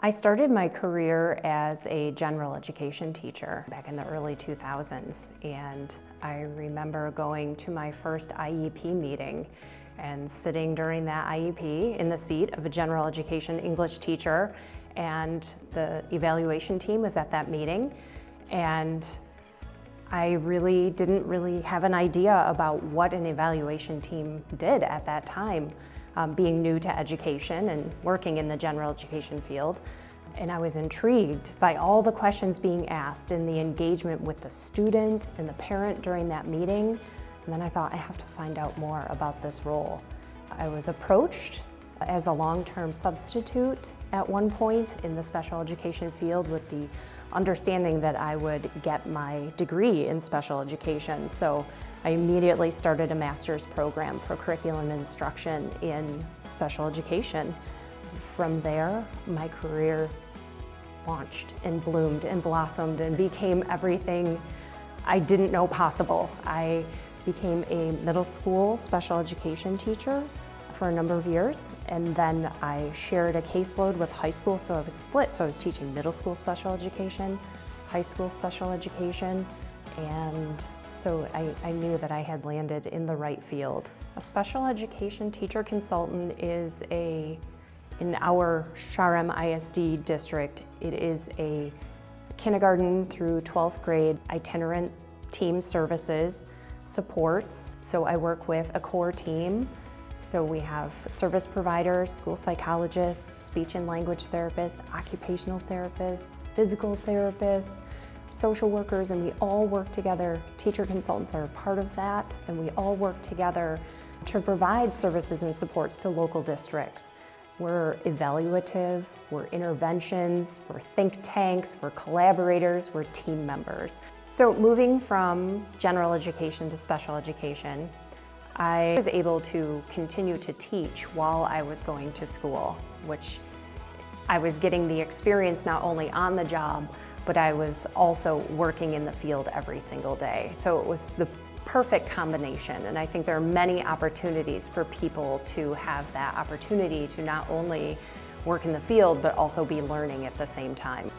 I started my career as a general education teacher back in the early 2000s, and I remember going to my first IEP meeting and sitting during that IEP in the seat of a general education English teacher, and the evaluation team was at that meeting, and I didn't really have an idea about what an evaluation team did at that time, being new to education and working in the general education field. And I was intrigued by all the questions being asked and the engagement with the student and the parent during that meeting. And then I thought, I have to find out more about this role. I was approached as a long-term substitute at one point in the special education field with the understanding that I would get my degree in special education. So I immediately started a master's program for curriculum instruction in special education. From there, my career launched and bloomed and blossomed and became everything I didn't know possible. I became a middle school special education teacher for a number of years, and then I shared a caseload with high school, so I was split. So I was teaching middle school special education, high school special education, and so I knew that I had landed in the right field. A special education teacher consultant is in our Char-Em ISD district, it is a kindergarten through 12th grade itinerant team services, supports. So I work with a core team. So we have service providers, school psychologists, speech and language therapists, occupational therapists, physical therapists, social workers, and we all work together. Teacher consultants are a part of that, and we all work together to provide services and supports to local districts. We're evaluative, we're interventions, we're think tanks, we're collaborators, we're team members. So moving from general education to special education, I was able to continue to teach while I was going to school, which I was getting the experience not only on the job, but I was also working in the field every single day. So it was the perfect combination, and I think there are many opportunities for people to have that opportunity to not only work in the field, but also be learning at the same time.